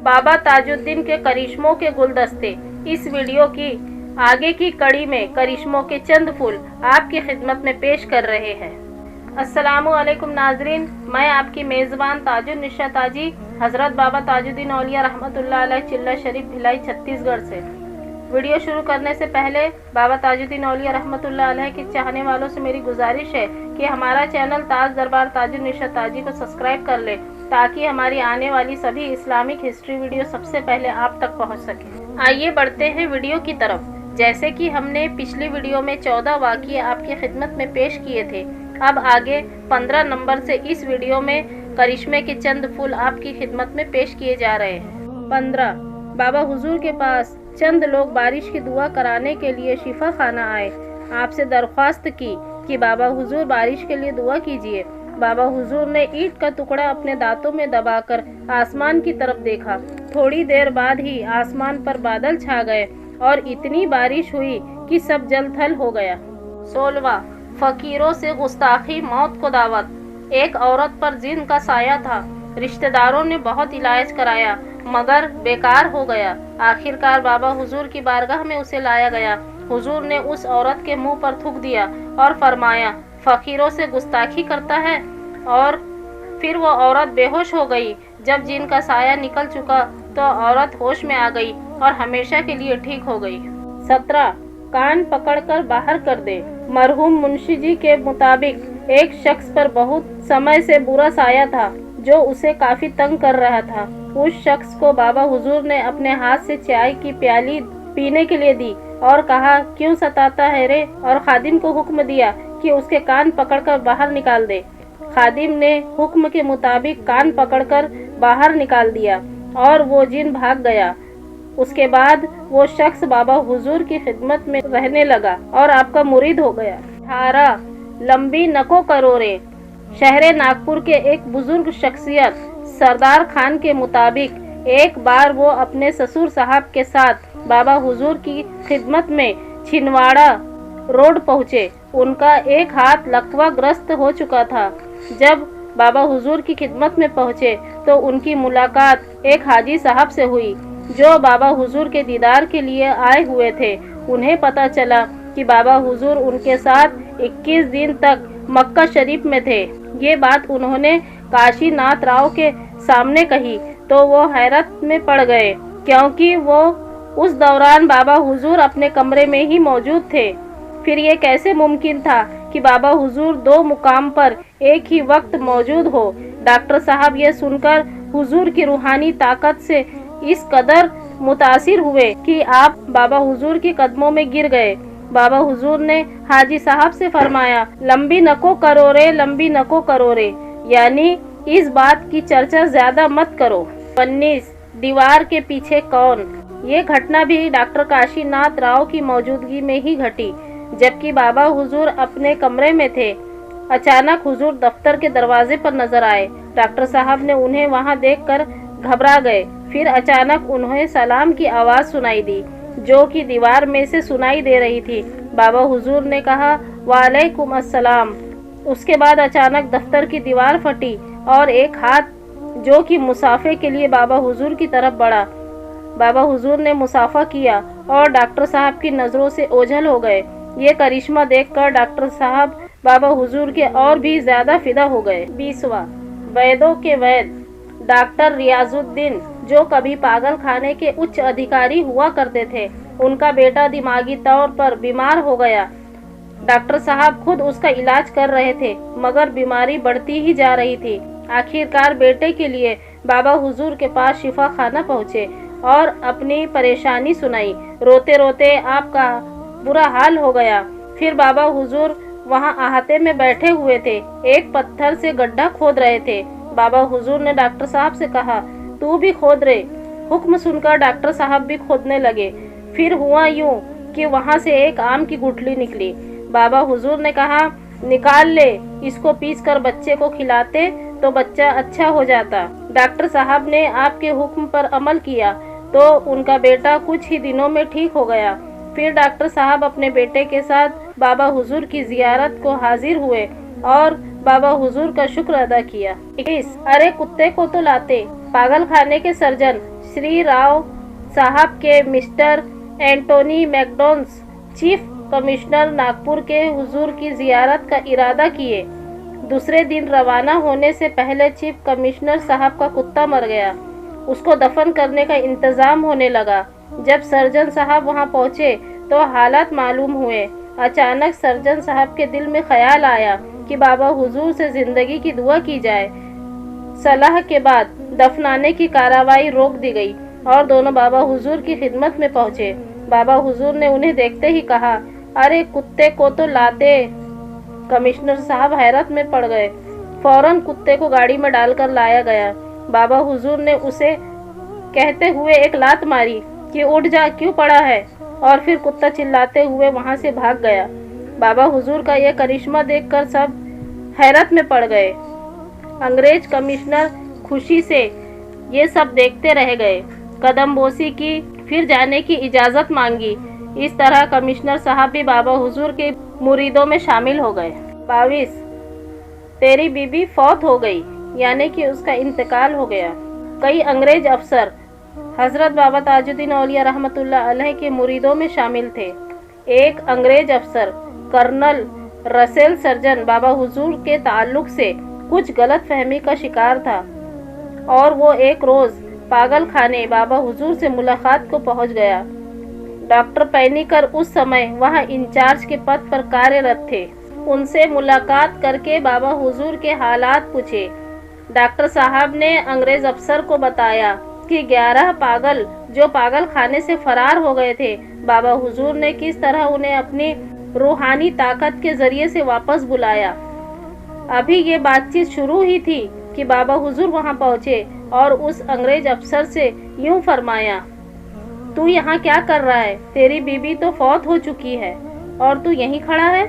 बाबा ताजुद्दीन के करिश्मों के गुलदस्ते। इस वीडियो की आगे की कड़ी में करिश्मों के चंद फूल आपकी खिदमत में पेश कर रहे हैं। अस्सलामु अलैकुम नाजरीन, मैं आपकी मेज़बान ताजुन्निशा ताजी हज़रत बाबा ताजुद्दीन औलिया रहमतुल्लाह अलैह चिल्ला शरीफ भिलाई छत्तीसगढ़ से। वीडियो शुरू करने से पहले बाबा ताजुद्दीन औलिया रहमतुल्लाह अलैह के चाहने वालों से मेरी गुजारिश है कि हमारा चैनल ताज दरबार ताजुन्निशा ताजी को सब्सक्राइब कर ले, ताकि हमारी आने वाली सभी इस्लामिक हिस्ट्री वीडियो सबसे पहले आप तक पहुंच सके। आइए बढ़ते हैं वीडियो की तरफ। जैसे कि हमने पिछली वीडियो में 14 वाक़ये आपकी खिदमत में पेश किए थे, अब आगे 15 नंबर से इस वीडियो में करिश्मे के चंद फूल आपकी खिदमत में पेश किए जा रहे हैं। 15, बाबा हुजूर के पास चंद लोग बारिश की दुआ कराने के लिए शिफा खाना आए। आपसे दरख्वास्त की कि बाबा हुजूर बारिश के लिए दुआ कीजिए। बाबा हुजूर ने ईंट का टुकड़ा अपने दांतों में दबाकर आसमान की तरफ देखा। थोड़ी देर बाद ही आसमान पर बादल छा गए और इतनी बारिश हुई कि सब जल थल हो गया। 16, फकीरों से गुस्ताखी मौत को दावत। एक औरत पर जिन का साया था। रिश्तेदारों ने बहुत इलाज कराया मगर बेकार हो गया। आखिरकार बाबा हुजूर की बारगाह में उसे लाया गया। हुजूर ने उस औरत के मुंह पर थूक दिया और फरमाया, फकीरों से गुस्ताखी करता है। और फिर वो औरत बेहोश हो गई। जब जिन का साया निकल चुका तो औरत होश में आ गई और हमेशा के लिए ठीक हो गई। 17, कान पकड़कर बाहर कर दे। मरहूम मुंशी जी के मुताबिक एक शख्स पर बहुत समय से बुरा साया था जो उसे काफी तंग कर रहा था। उस शख्स को बाबा हुजूर ने अपने हाथ से चाय की प्याली पीने के लिए दी और कहा, क्यों सताता है रे, और खादिम को हुक्म दिया कि उसके कान पकड़कर बाहर निकाल दे। खादिम ने हुक्म के मुताबिक कान पकड़कर बाहर निकाल दिया और वो जिन भाग गया। उसके बाद वो शख्स बाबा हुजूर की खिदमत में रहने लगा और आपका मुरीद हो गया। 18, लंबी नको करोरे। शहर नागपुर के एक बुजुर्ग शख्सियत सरदार खान के मुताबिक एक बार वो अपने ससुर साहब के साथ बाबा हुजूर की खिदमत में छिंदवाड़ा रोड पहुँचे। उनका एक हाथ लकवा ग्रस्त हो चुका था। जब बाबा हुजूर की खिदमत में पहुँचे तो उनकी मुलाकात एक हाजी साहब से हुई जो बाबा हुजूर के दीदार के लिए आए हुए थे। उन्हें पता चला कि बाबा हुजूर उनके साथ 21 दिन तक मक्का शरीफ में थे। ये बात उन्होंने काशीनाथ राव के सामने कही तो वो हैरत में पड़ गए, क्योंकि वो उस दौरान बाबा हुजूर अपने कमरे में ही मौजूद थे। फिर ये कैसे मुमकिन था कि बाबा हुजूर 2 मुकाम पर एक ही वक्त मौजूद हो। डॉक्टर साहब ये सुनकर हुजूर की रूहानी ताकत से इस कदर मुतासिर हुए कि आप बाबा हुजूर के कदमों में गिर गए। बाबा हुजूर ने हाजी साहब से फरमाया, लंबी नको करो रे, लंबी नको करो रे, यानी इस बात की चर्चा ज्यादा मत करो। 19, दीवार के पीछे कौन। ये घटना भी डॉक्टर काशीनाथ राव की मौजूदगी में ही घटी, जबकि बाबा हुजूर अपने कमरे में थे। अचानक हुजूर दफ्तर के दरवाजे पर नजर आए। डॉक्टर साहब ने उन्हें वहां देखकर घबरा गए। फिर अचानक उन्हें सलाम की आवाज़ सुनाई दी जो कि दीवार में से सुनाई दे रही थी। बाबा हुजूर ने कहा, वालेकुम अस्सलाम। उसके बाद अचानक दफ्तर की दीवार फटी और एक हाथ जो कि मुसाफे के लिए बाबा हुजूर की तरफ बढ़ा। बाबा हुजूर ने मुसाफा किया और डॉक्टर साहब की नज़रों से ओझल हो गए। ये करिश्मा देखकर डॉक्टर साहब बाबा हुजूर के और भी ज़्यादा फिदा हो गए। 20वां, वैदों के वैद। डॉक्टर रियाजुद्दीन जो कभी पागल खाने के उच्च अधिकारी हुआ करते थे, उनका बेटा दिमागी तौर पर बीमार हो गया। डॉक्टर साहब खुद उसका इलाज कर रहे थे मगर बीमारी बढ़ती ही जा रही थी। आखिरकार बेटे के लिए बाबा हुजूर के पास शिफा खाना पहुँचे और अपनी परेशानी सुनाई। रोते रोते आपका बुरा हाल हो गया। फिर बाबा हुजूर वहाँ अहाते में बैठे हुए थे, एक पत्थर से गड्ढा खोद रहे थे। बाबा हुजूर ने डॉक्टर साहब से कहा, तू भी खोद रे। हुक्म सुनकर डॉक्टर साहब भी खोदने लगे। फिर हुआ यूं कि वहाँ से एक आम की गुठली निकली। बाबा हुजूर ने कहा, निकाल ले, इसको पीस कर बच्चे को खिलाते तो बच्चा अच्छा हो जाता। डॉक्टर साहब ने आपके हुक्म पर अमल किया तो उनका बेटा कुछ ही दिनों में ठीक हो गया। फिर डॉक्टर साहब अपने बेटे के साथ बाबा हुजूर की जियारत को हाजिर हुए और बाबा हुजूर का शुक्र अदा किया। 21, अरे कुत्ते को तो लाते। पागल खाने के सर्जन श्री राव साहब के mister Antony MacDonnell chief commissioner Nagpur के हुजूर की जियारत का इरादा किए। दूसरे दिन रवाना होने से पहले चीफ कमिश्नर साहब का कुत्ता मर गया। उसको दफन करने का इंतज़ाम होने लगा। जब सर्जन साहब वहां पहुंचे तो हालात मालूम हुए। अचानक सर्जन साहब के दिल में ख्याल आया कि बाबा हुजूर से ज़िंदगी की दुआ की जाए। सलाह के बाद दफनाने की कार्रवाई रोक दी गई और दोनों बाबा हुजूर की खिदमत में पहुंचे। बाबा हुजूर ने उन्हें देखते ही कहा, अरे कुत्ते को तो लाते। कमिश्नर साहब हैरत में पड़ गए। फौरन कुत्ते को गाड़ी में डालकर लाया गया। बाबा हुजूर ने उसे कहते हुए एक लात मारी कि उठ जा, क्यों पड़ा है, और फिर कुत्ता चिल्लाते हुए वहां से भाग गया। बाबा हुजूर का यह करिश्मा देखकर सब हैरत में पड़ गए। अंग्रेज कमिश्नर खुशी से ये सब देखते रह गए। कदम बोसी की, फिर जाने की इजाज़त मांगी। इस तरह कमिश्नर साहब भी बाबा हुजूर के मुरीदों में शामिल हो गए। 22 तेरी बीबी फौत हो गई, यानी कि उसका इंतकाल हो गया। कई अंग्रेज अफसर हजरत बाबा ताजुद्दीन औलिया रहमतुल्लाह अलैह के मुरीदों में शामिल थे। एक अंग्रेज अफसर कर्नल रसेल सर्जन बाबा हुजूर के ताल्लुक से कुछ गलत फहमी का शिकार था और वो एक रोज़ पागल खाने बाबा हुजूर से मुलाकात को पहुंच गया। डॉक्टर पैनीकर उस समय वहां इंचार्ज के पद पर कार्यरत थे। उनसे मुलाकात करके बाबा हुजूर के हालात पूछे। डॉक्टर साहब ने अंग्रेज अफसर को बताया कि 11 पागल जो पागल खाने से फरार हो गए थे, बाबा हुजूर ने किस तरह उन्हें अपनी रूहानी ताकत के जरिए से वापस बुलाया। अभी ये बातचीत शुरू ही थी कि बाबा हुजूर वहां पहुंचे और उस अंग्रेज अफसर से यूं फरमाया, तू यहाँ क्या कर रहा है? तेरी बीबी तो फौत हो चुकी है और तू यहीं खड़ा है।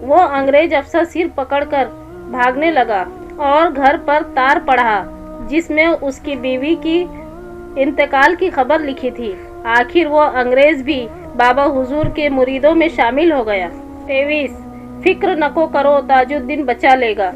वो अंग्रेज अफसर सिर पकड़कर भागने लगा और घर पर तार पढ़ा जिसमें उसकी बीवी की इंतकाल की खबर लिखी थी। आखिर वो अंग्रेज भी बाबा हुजूर के मुरीदों में शामिल हो गया। 23 फिक्र नको करो, ताजुद्दीन बचा लेगा।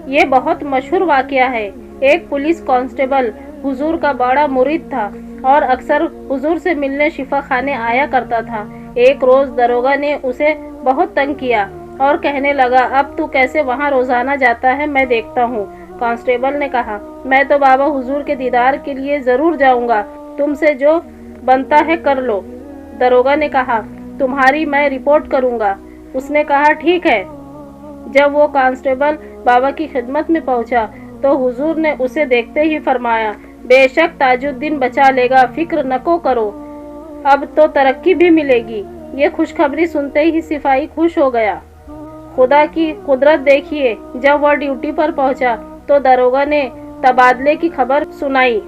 ये बहुत मशहूर वाकया है। एक पुलिस कांस्टेबल हुजूर का बड़ा मुरीद था और अक्सर हुजूर से मिलने शिफा खाने आया करता था। एक रोज़ दरोगा ने उसे बहुत तंग किया और कहने लगा, अब तू कैसे वहाँ रोज़ाना जाता है, मैं देखता हूँ। कांस्टेबल ने कहा, मैं तो बाबा हुजूर के दीदार के लिए ज़रूर जाऊँगा, तुमसे जो बनता है कर लो। दरोगा ने कहा, तुम्हारी मैं रिपोर्ट करूँगा। उसने कहा, ठीक है। जब वो कांस्टेबल बाबा की खिदमत में पहुंचा तो हुजूर ने उसे देखते ही फरमाया, बेशक ताजुद्दीन बचा लेगा, फिक्र नको करो, अब तो तरक्की भी मिलेगी। ये खुशखबरी सुनते ही सिपाही खुश हो गया। खुदा की कुदरत देखिए, जब वह ड्यूटी पर पहुंचा तो दरोगा ने तबादले की खबर सुनाई।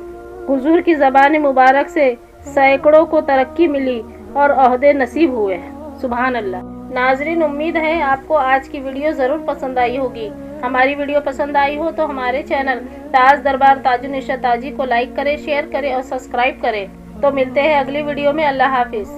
हुजूर की ज़बान मुबारक से सैकड़ों को तरक्की मिली और ओहदे नसीब हुए। सुभान अल्लाह। नाजरीन, उम्मीद है आपको आज की वीडियो ज़रूर पसंद आई होगी। हमारी वीडियो पसंद आई हो तो हमारे चैनल ताज दरबार ताजुन्निशा ताजी को लाइक करें, शेयर करें और सब्सक्राइब करें। तो मिलते हैं अगली वीडियो में। अल्लाह हाफिज़।